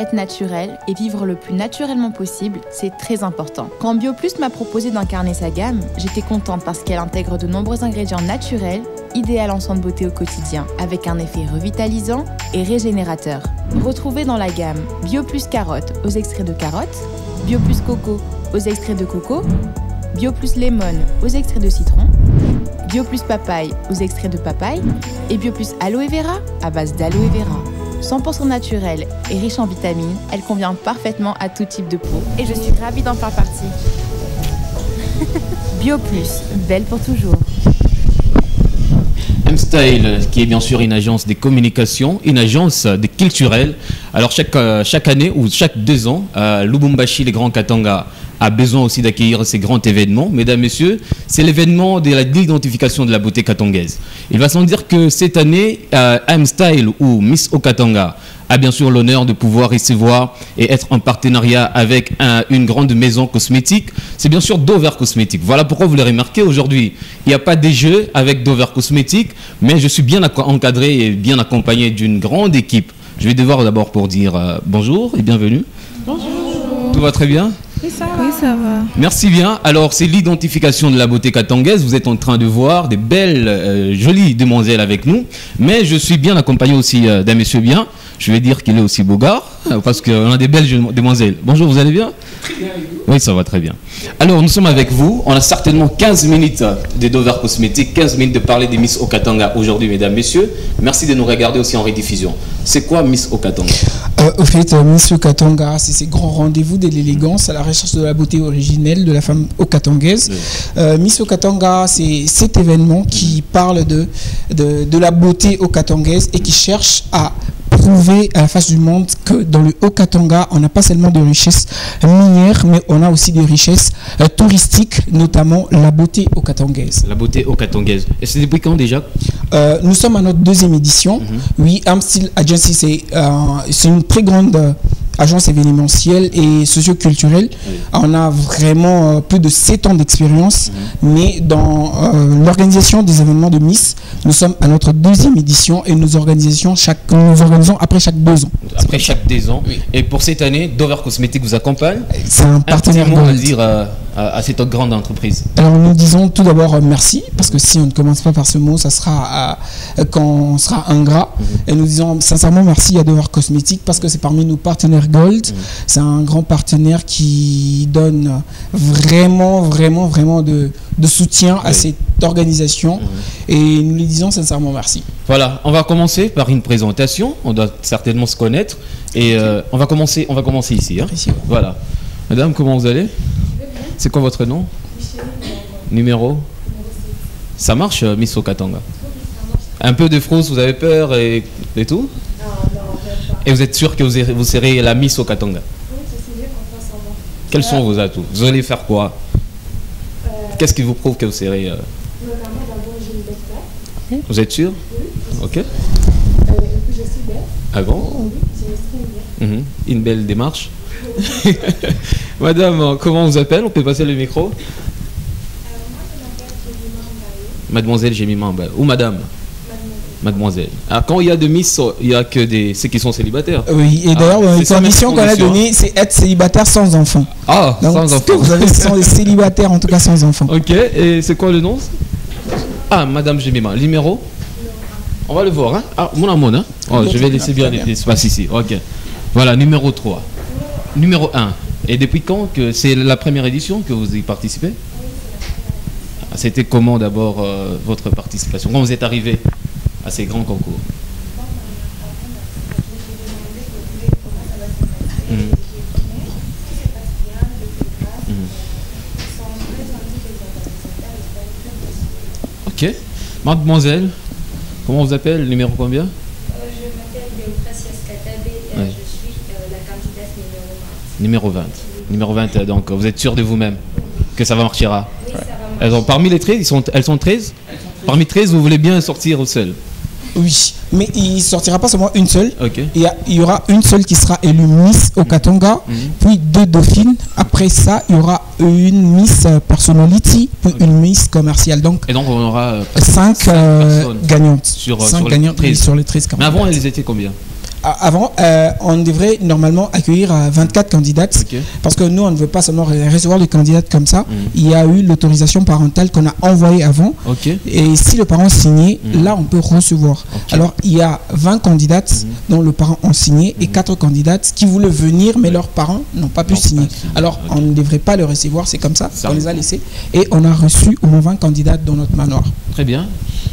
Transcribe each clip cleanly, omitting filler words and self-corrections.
être naturel et vivre le plus naturellement possible, c'est très important. Quand BioPlus m'a proposé d'incarner sa gamme, j'étais contente parce qu'elle intègre de nombreux ingrédients naturels, idéal en soins de beauté au quotidien, avec un effet revitalisant et régénérateur. Retrouvez dans la gamme BioPlus carotte aux extraits de carotte, BioPlus coco aux extraits de coco, BioPlus lemon aux extraits de citron, BioPlus papaye aux extraits de papaye et BioPlus aloe vera à base d'aloe vera. 100% naturelle et riche en vitamines, elle convient parfaitement à tout type de peau et je suis ravie d'en faire partie. BioPlus, belle pour toujours. M-Style, qui est bien sûr une agence de communication, une agence de culturel. Alors chaque année ou chaque 2 ans, Lubumbashi, les Grands Katanga, a besoin aussi d'accueillir ces grands événements. Mesdames, Messieurs, c'est l'événement de l'identification de la beauté katongaise. Il va sans dire que cette année, M-Style ou Miss Okatanga a bien sûr l'honneur de pouvoir recevoir et être en partenariat avec une grande maison cosmétique. C'est bien sûr Dover Cosmétique. Voilà pourquoi vous l'avez remarqué aujourd'hui. Il n'y a pas des jeux avec Dover Cosmétique, mais je suis bien encadré et bien accompagné d'une grande équipe. Je vais devoir d'abord pour dire bonjour et bienvenue. Bonjour. Tout va très bien? Oui, ça va. Merci bien. Alors, c'est l'identification de la beauté katongaise. Vous êtes en train de voir des belles, jolies demoiselles avec nous. Mais je suis bien accompagné aussi d'un monsieur bien. Je vais dire qu'il est aussi beau gars, parce qu'on a des belles demoiselles. Bonjour, vous allez bien? Très bien. Oui, ça va très bien. Alors, nous sommes avec vous. On a certainement 15 minutes de Dover Cosmétique, 15 minutes de parler des Miss Okatanga aujourd'hui, mesdames, messieurs. Merci de nous regarder aussi en rediffusion. C'est quoi Miss Okatanga? Au fait, Miss Okatanga, c'est ces grands rendez-vous de l'élégance à la recherche de la beauté originelle de la femme okatangaise. Oui. Miss Okatanga, c'est cet événement qui parle de la beauté okatangaise et qui cherche à prouver à la face du monde que dans le Haut-Katanga, on n'a pas seulement de richesses minières, mais on a aussi des richesses touristiques, notamment la beauté okatangaise. La beauté okatangaise. Et c'est depuis quand déjà? Nous sommes à notre 2e édition. Oui, M-Style Agency, c'est une très grande agence événementielle et socioculturelle. Oui. On a vraiment plus de 7 ans d'expérience, mais dans l'organisation des événements de Miss, nous sommes à notre 2e édition et nous organisons après chaque 2 ans. Après chaque 2 ans. Oui. Et pour cette année, Dover Cosmétique vous accompagne? C'est un partenaire à dire à cette grande entreprise. Alors nous disons tout d'abord merci, parce que si on ne commence pas par ce mot, ça sera quand on sera ingrat. Et nous disons sincèrement merci à Dover Cosmétique parce que c'est parmi nos partenaires Gold. C'est un grand partenaire qui donne vraiment de soutien à cette organisation. Et nous lui disons sincèrement merci. Voilà, on va commencer par une présentation. On doit certainement se connaître. Et on va commencer ici. Hein. Ici, ouais. Voilà. Madame, comment vous allez? C'est quoi votre nom? Numéro? Ça marche, Miss Okatanga? Un peu de frousse, vous avez peur et tout? Et vous êtes sûr que vous serez la Miss Okatanga? Oui, je suis confiance en moi. Quels sont vos atouts? Vous allez faire quoi? Qu'est-ce qui vous prouve que vous serez... D'abord, j'ai une belle taille. Vous êtes sûr? Oui. Ok. Et puis, je suis belle. Ah bon? Oui, je m'exprime bien. Une belle démarche. Madame, comment on vous appelle? On peut passer le micro? Moi, je m'appelle Jemima Mbaye. Mademoiselle Jemima Mbaye. Ou madame? Mademoiselle. Alors, quand il y a de Miss, il n'y a que ceux qui sont célibataires. Oui, et d'ailleurs, les conditions qu'on a données, c'est être célibataire sans enfant. Ah, donc, sans enfant. Vous avez, ce sont des célibataires, en tout cas sans enfant. Ok, et c'est quoi le nom? Ah, Madame Jemima. Numéro? On va le voir. Hein? Ah, mon amour, hein? Oh, je vais laisser bien l'espace ici. Ok. Voilà, numéro 3. Numéro 1. Et depuis quand que c'est la première édition que vous y participez? C'était comment d'abord votre participation? Quand vous êtes arrivé à ces grands concours? Ok. Mademoiselle, comment vous appelez? Le numéro combien? Je m'appelle Deogracias Katabe et je suis la candidate numéro 20. Numéro 20. Numéro 20, donc vous êtes sûr de vous-même que ça marchera? Oui, ça va marcher. Parmi les 13, elles sont 13? Parmi 13, vous voulez bien sortir au seul? Oui, mais il ne sortira pas seulement une seule. Okay. Il y aura une seule qui sera élue Miss Okatanga, puis 2 dauphines. Après ça, il y aura une Miss Personality, puis une Miss commerciale. Et donc on aura 5 gagnantes. Sur les 13. Mais avant, elles étaient combien? avant, on devrait normalement accueillir 24 candidates. Parce que nous, on ne veut pas seulement recevoir les candidates comme ça. Il y a eu l'autorisation parentale qu'on a envoyée avant. Et si le parent signe, là, on peut recevoir. Alors, il y a 20 candidates dont le parent a signé et 4 candidates qui voulaient venir, mais leurs parents n'ont pas pu signer. Alors, on ne devrait pas le recevoir, c'est comme ça, on les a laissés. Et on a reçu au moins 20 candidates dans notre manoir. Très bien.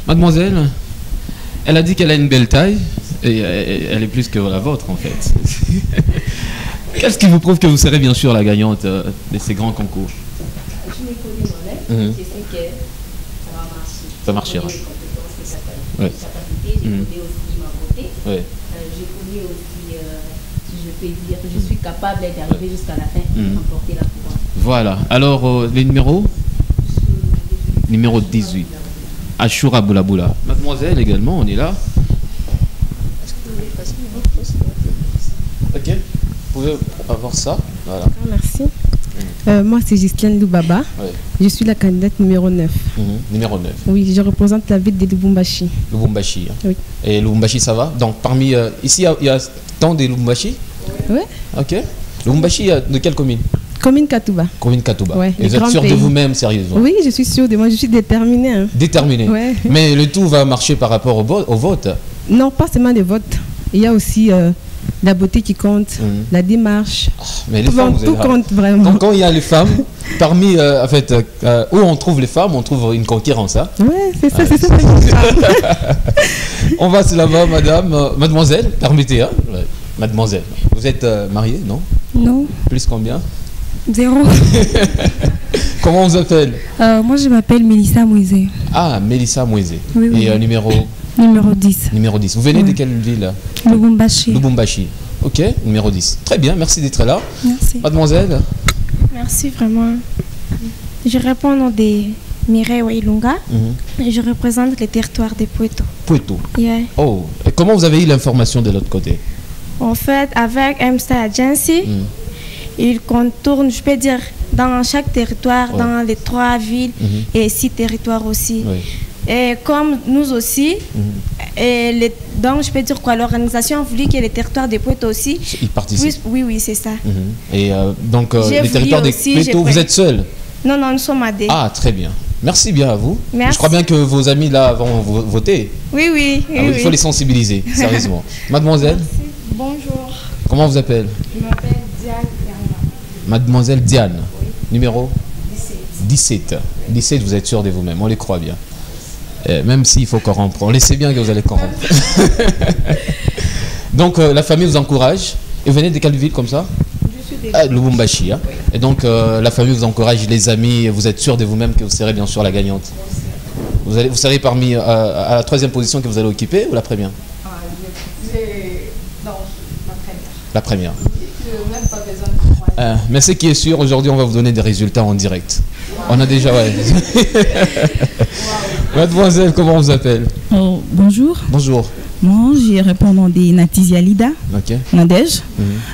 Mademoiselle, elle a dit qu'elle a une belle taille, et elle est plus que la vôtre, en fait. Qu'est-ce qui vous prouve que vous serez bien sûr la gagnante de ces grands concours? Je me connais moi-même, je sais que ça va marcher. Ça marchera. J'ai les compétences, les capacités, j'ai connais aussi ma beauté. Je connais aussi, si je peux dire, je suis capable d'arriver jusqu'à la fin, remporter la couronne. Voilà. Alors, les numéros? Numéro 18. Ashura Boulaboula. Mademoiselle également, on est là. Ok. Vous pouvez avoir ça. Voilà. Merci. Moi, c'est Ghislaine Loubaba. Je suis la candidate numéro 9. Numéro 9. Oui, je représente la ville de Lubumbashi. Lubumbashi. Oui. Et Lubumbashi, ça va? Donc, parmi... ici, il y a tant de Lubumbashi? Oui. Ok. Lubumbashi, de quelle commune? Commune Katouba. Commune Katouba. Ouais, et vous êtes sûre de vous-même, sérieusement? Oui, je suis sûre de moi. Je suis déterminée. Hein. Déterminée. Ouais. Mais le tout va marcher par rapport au vote? Non, pas seulement le vote. Il y a aussi la beauté qui compte, la démarche. Mais les femmes, tout compte vraiment. Donc quand il y a les femmes, parmi, en fait, où on trouve les femmes, on trouve une concurrence. Hein? Oui, c'est ça, c'est ça. On va là-bas, madame, mademoiselle, permettez, hein? Mademoiselle, vous êtes mariée, non? Non. Plus combien? 0. Comment on vous appelle? Moi, je m'appelle Mélissa Moïse. Ah, Mélissa Moïse. Oui, oui. Et numéro? Numéro 10. Numéro 10. Vous venez de quelle ville? Lubumbashi. Lubumbashi. Ok, numéro 10. Très bien, merci d'être là. Merci. Mademoiselle? Merci vraiment. Je réponds au nom de Mireille Wailunga. Et je représente le territoire de Puerto. Puerto. Yeah. Oh, et comment vous avez eu l'information de l'autre côté? En fait, avec M-Star Agency, il contourne, je peux dire, dans chaque territoire, dans les 3 villes et 6 territoires aussi. Et comme nous aussi, donc je peux dire quoi, l'organisation a voulu que les territoires de Puerto aussi participent. Oui, c'est ça. Et donc les territoires de Puerto, vous êtes seul? Non, nous sommes à 2. Ah, très bien. Merci bien à vous. Merci. Je crois bien que vos amis là vont voter. Oui. Il faut les sensibiliser, sérieusement. Mademoiselle? Merci. Bonjour. Comment vous appelez? Je m'appelle Diane. Mademoiselle Diane. Numéro 17. 17, vous êtes sûr de vous-même, on les croit bien. Même s'il faut corrompre, on le sait bien que vous allez corrompre. Donc la famille vous encourage. Et vous venez de quelle ville comme ça? Je suis de Lubumbashi. Hein? Et donc la famille vous encourage, les amis, vous êtes sûr de vous-même que vous serez bien sûr la gagnante? Vous serez parmi à la 3e position que vous allez occuper ou la première? Non, la première. Mais ce qui est sûr, aujourd'hui, on va vous donner des résultats en direct. On a déjà... Mademoiselle, comment on vous appelle? Bonjour. Bonjour. Moi, je réponds au nom de Natizia Lida, Nadège.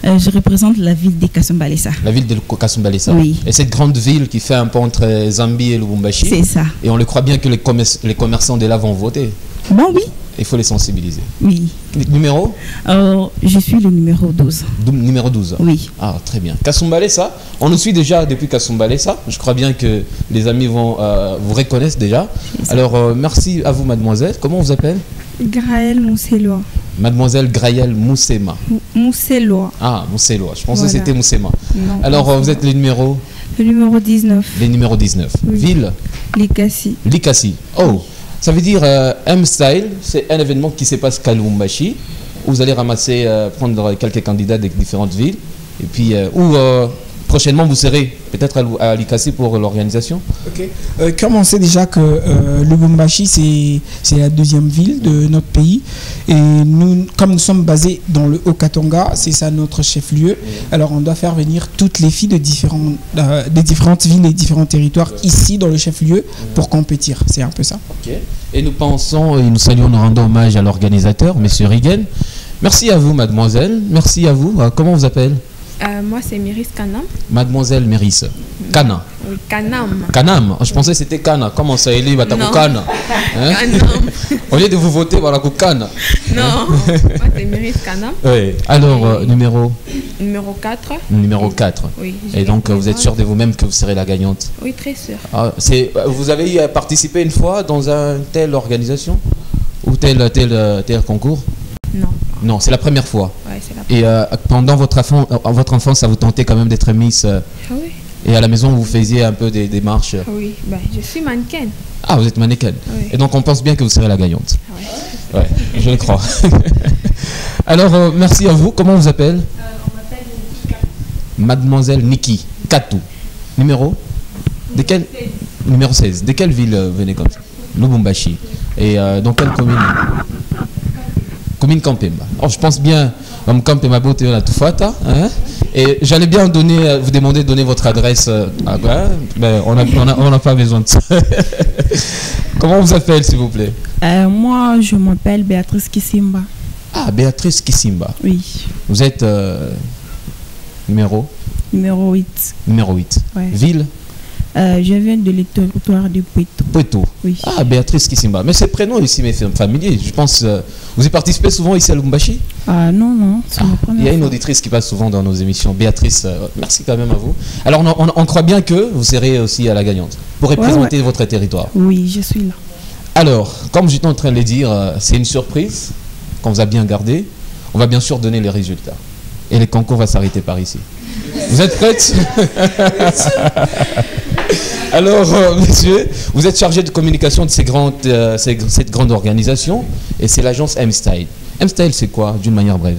Je représente la ville de Kasumbalesa. La ville de Kasumbalesa. Oui. Et cette grande ville qui fait un pont entre Zambie et Lubumbashi. C'est ça. Et on le croit bien que les commerçants de là vont voter. Bon, oui. Il faut les sensibiliser. Oui. Numéro? Je suis le numéro 12. Numéro 12. Oui. Ah, très bien. Kasumbalesa, on nous suit déjà depuis Kasumbalesa. Je crois bien que les amis vont vous reconnaissent déjà. Alors, merci à vous, mademoiselle. Comment on vous appelle? Graël Mousseloa. Mademoiselle Graël Moussema. Mousseloa. Ah, Mousseloa. Je pensais que c'était Moussema. Non, alors, vous êtes le numéro? Le numéro 19. Le numéro 19. Oui. Ville? Likasi. Likasi. Oh, ça veut dire M-Style, c'est un événement qui se passe qu'à Lubumbashi, où vous allez ramasser, prendre quelques candidats des différentes villes, et puis prochainement vous serez peut-être à Likasi pour l'organisation. Ok. Comme on sait déjà que Lubumbashi c'est la 2e ville de notre pays, et nous, comme nous sommes basés dans le Haut-Katanga, c'est ça notre chef-lieu, alors on doit faire venir toutes les filles de des différentes villes et différents territoires ici dans le chef-lieu pour compétir, c'est un peu ça. Ok. Et nous pensons, et nous saluons, nous rendons hommage à l'organisateur, M. Rigen. Merci à vous, mademoiselle. Merci à vous. Comment on vous appelle? Moi, c'est Myris Kanam. Mademoiselle Myris. Kana. Oui, Kanam. Kanam. Je pensais que c'était Kana. Comment ça, Eli Kana hein? Au lieu de vous voter, voilà, Kana. Non, moi, c'est Myris Kanam. Oui. Alors, numéro 4. Numéro 4. Oui. Et donc, vous êtes sûr de vous-même que vous serez la gagnante? Oui, très sûr. Ah, vous avez participé une fois dans une telle organisation ou tel concours? Non. Non, c'est la première fois. Ouais, c'est la première. Et pendant votre enfance, ça vous tentait quand même d'être Miss Oui. Et à la maison, vous faisiez un peu des marches? Oui, je suis mannequin. Ah, vous êtes mannequin. Oui. Et donc, on pense bien que vous serez la gagnante. Oui. Ouais, je le crois. Alors, merci à vous. Comment on vous appelle? On m'appelle Niki Katou. Mademoiselle Niki Katou. Numéro? De quelle? Numéro 16. De quelle ville venez comme ça? Lubumbashi. Et dans quelle commune? Commune Campemba. Oh, je pense bien, comme Campemba Beauté, on a tout fait. Hein? Et j'allais bien vous demander de donner votre adresse. Mais on n'a pas besoin de ça. Comment on vous appelle, s'il vous plaît? Moi, je m'appelle Béatrice Kisimba. Ah, Béatrice Kisimba. Oui. Vous êtes numéro 8. Numéro 8. Ouais. Ville? Je viens de l'ex-territoire de Pueto. Pueto. Oui. Ah, Béatrice Kisimba. Mais ces prénoms ici, mes familiers, je pense. Vous y participez souvent ici à Lubumbashi? Ah non, c'est ma première. Il y a une auditrice qui passe souvent dans nos émissions. Béatrice, merci quand même à vous. Alors, on croit bien que vous serez aussi à la gagnante pour représenter votre territoire. Oui, je suis là. Alors, comme j'étais en train de le dire, c'est une surprise qu'on vous a bien gardé. On va bien sûr donner les résultats. Et le concours va s'arrêter par ici. Vous êtes prêtes? Alors, monsieur, vous êtes chargé de communication de cette grande organisation et c'est l'agence M-Style. M-Style, c'est quoi, d'une manière brève?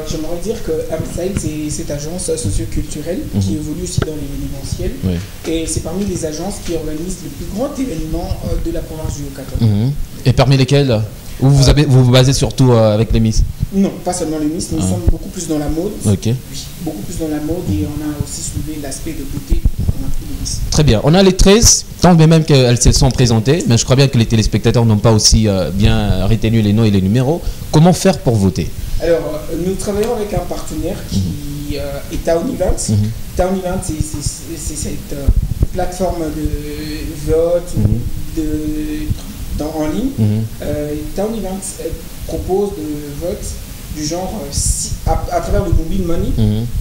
J'aimerais dire que M-Style, c'est cette agence socioculturelle qui évolue aussi dans l'événementiel. Oui. Et c'est parmi les agences qui organisent le plus grand événement de la province du Haut-Katanga. Et parmi lesquelles vous vous basez surtout avec les Miss? Non, pas seulement les Miss, nous sommes beaucoup plus dans la mode. Ok. Oui, beaucoup plus dans la mode et on a aussi soulevé l'aspect de beauté. Très bien. On a les 13, tant bien même qu'elles se sont présentées, mais je crois bien que les téléspectateurs n'ont pas aussi bien retenu les noms et les numéros. Comment faire pour voter? Alors, nous travaillons avec un partenaire qui est Town Events. Town Events, c'est cette plateforme de vote en ligne. Town Events propose de vote du genre, à travers le mobile money,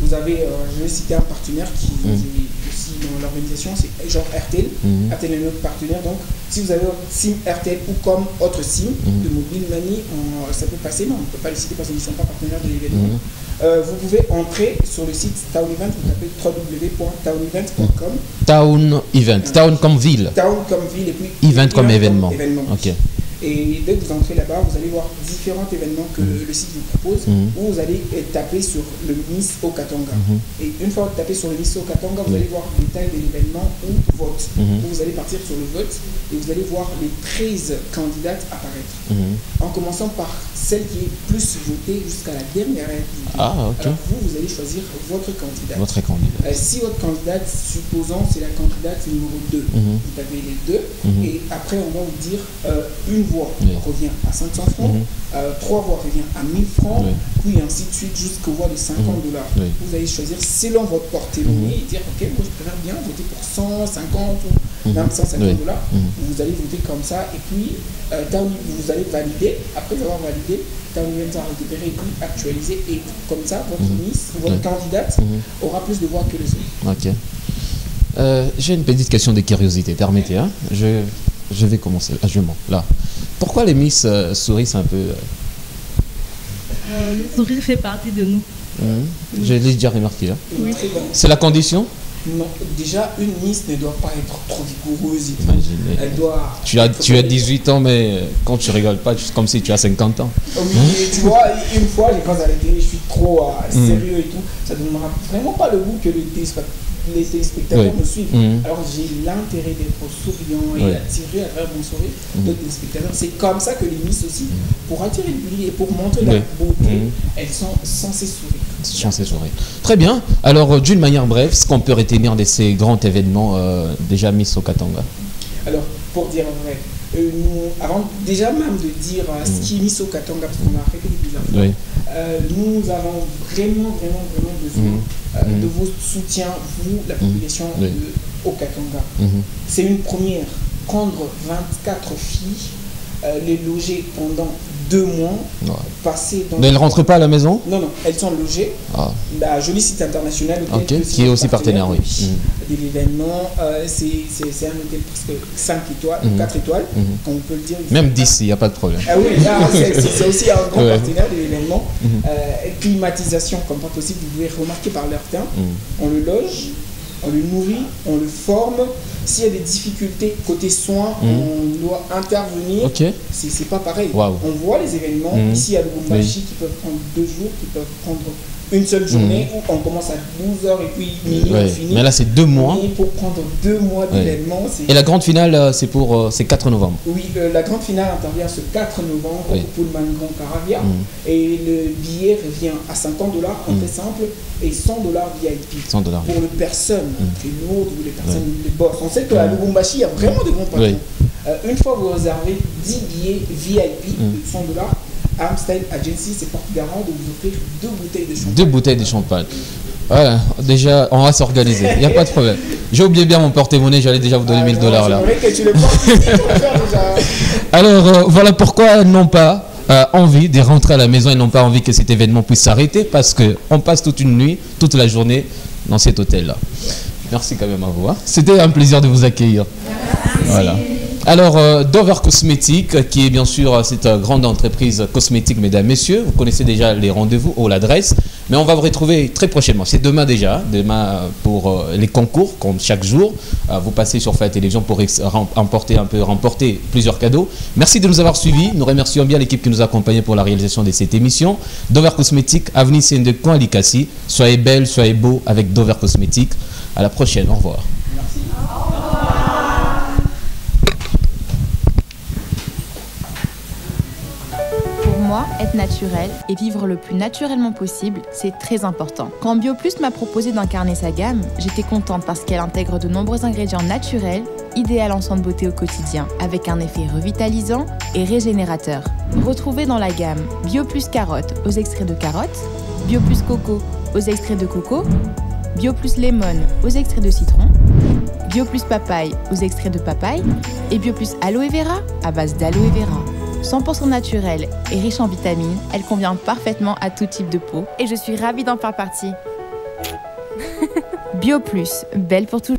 vous avez, je vais citer un partenaire qui est aussi dans l'organisation, c'est genre RTL. RTL est notre partenaire, donc si vous avez SIM RTL ou comme autre SIM de mobile money, ça peut passer, mais on ne peut pas les citer parce qu'ils ne sont pas partenaires de l'événement. Vous pouvez entrer sur le site Town Event, vous tapez www.townevent.com. Town Event, Town comme ville. Town comme ville et puis Event comme événement. Ok. Et dès que vous entrez là-bas, vous allez voir différents événements que le site vous propose, où vous allez taper sur le Miss Haut-Katanga. Et une fois que vous tapez sur le Miss Haut-Katanga, vous allez voir le détail de l'événement ou vote. Vous allez partir sur le vote et vous allez voir les 13 candidates apparaître. En commençant par celle qui est plus votée jusqu'à la dernière invitée. Alors vous allez choisir votre candidate. Si votre candidate, supposons c'est la candidate numéro 2, vous avez les deux, et après on va vous dire une voix revient à 500 francs, 3 voix revient à 1000 francs, puis ainsi de suite jusqu'aux voix de $50. Vous allez choisir selon votre portée-monnaie et dire ok, moi je préfère bien voter pour 150 ou même $150. Vous allez voter comme ça et puis vous allez valider. Après avoir validé, Town Events a récupéré et puis actualisé et comme ça votre Miss, votre candidate aura plus de voix que les autres. Ok. J'ai une petite question de curiosité, permettez. Hein? Je vais commencer. Je mens. Là. Pourquoi les Miss sourissent un peu Le sourire fait partie de nous. Je l'ai déjà remarqué. Hein? Oui. C'est la condition? Non, déjà une Miss ne doit pas être trop vigoureuse. Elle doit. Tu as 18 ans, mais quand tu rigoles pas, c'est comme si tu as 50 ans. Oui, tu vois, une fois, j'ai pensé à la télé, je suis trop sérieux et tout. Ça ne donnera vraiment pas le goût que les téléspectateurs me suivent. Alors j'ai l'intérêt d'être souriant et attirer à travers mon sourire d'autres téléspectateurs. C'est comme ça que les Miss aussi, pour attirer le public et pour montrer la beauté, elles sont censées sourire. Très bien. Alors, d'une manière brève, ce qu'on peut retenir de ces grands événements déjà Miss Haut-Katanga? Alors, pour dire vrai, avant déjà même de dire ce qui est Miss Haut-Katanga, parce qu'on a répété plusieurs fois, Nous avons vraiment besoin de vos soutiens, vous, la population de Haut-Katanga. C'est une première. Prendre 24 filles, les loger pendant 2 mois, passer dans... Mais elles ne rentrent pas à la maison? Non, elles sont logées. La jolie site international, qui est aussi partenaire, oui. De l'événement, c'est un hôtel presque 5 étoiles, 4 étoiles, on peut le dire. Même 10, il n'y a pas de problème. Ah oui, c'est aussi un grand partenaire de l'événement. Climatisation, comme tant aussi, vous pouvez remarquer par leur teint. On le loge, on le nourrit, on le forme. S'il y a des difficultés côté soins, on doit intervenir. C'est pas pareil. On voit les événements ici à Lubumbashi qui peuvent prendre 2 jours, qui peuvent prendre une seule journée où on commence à 12h et puis minuit on finit. Mais là c'est 2 mois. Et pour prendre 2 mois d'événements. Et la grande finale c'est 4 novembre. Oui, la grande finale intervient ce 4 novembre au Pullman Grand Caravia. Et le billet revient à $50 entrée simple et $100 VIP. 100 $. Pour les personnes très lourdes ou les personnes les boss. On sait qu'à Lubumbashi il y a vraiment de bons patrons. Une fois vous réservez 10 billets VIP de $100, Amstel Agency, c'est porte-garant de vous offrir 2 bouteilles de champagne. 2 bouteilles de champagne. Voilà, déjà, on va s'organiser. Il n'y a pas de problème. J'ai oublié bien mon porte-monnaie, j'allais déjà vous donner $1000 là. Que tu le portes ici pour le faire déjà. Alors, voilà pourquoi elles n'ont pas envie de rentrer à la maison, elles n'ont pas envie que cet événement puisse s'arrêter parce qu'on passe toute une nuit, toute la journée dans cet hôtel-là. Merci quand même à vous. C'était un plaisir de vous accueillir. Merci. Voilà. Alors, Dover Cosmétiques, qui est bien sûr cette grande entreprise cosmétique, mesdames, messieurs. Vous connaissez déjà les rendez-vous ou l'adresse. Mais on va vous retrouver très prochainement. C'est demain déjà. Demain pour les concours, comme chaque jour. Vous passez sur Faya Télévision pour remporter plusieurs cadeaux. Merci de nous avoir suivis. Nous remercions bien l'équipe qui nous a accompagnés pour la réalisation de cette émission. Dover Cosmétiques, avenue Sendekon à Likasi. Soyez belles, soyez beaux avec Dover Cosmétiques. À la prochaine. Au revoir. Merci. Pour moi, être naturel et vivre le plus naturellement possible, c'est très important. Quand BioPlus m'a proposé d'incarner sa gamme, j'étais contente parce qu'elle intègre de nombreux ingrédients naturels, idéal en soins de beauté au quotidien, avec un effet revitalisant et régénérateur. Retrouvez dans la gamme BioPlus carotte aux extraits de carotte, BioPlus coco aux extraits de coco, BioPlus lemon aux extraits de citron, BioPlus papaye aux extraits de papaye et BioPlus aloe vera à base d'aloe vera. 100% naturelle et riche en vitamines, elle convient parfaitement à tout type de peau et je suis ravie d'en faire partie. BioPlus, belle pour toujours.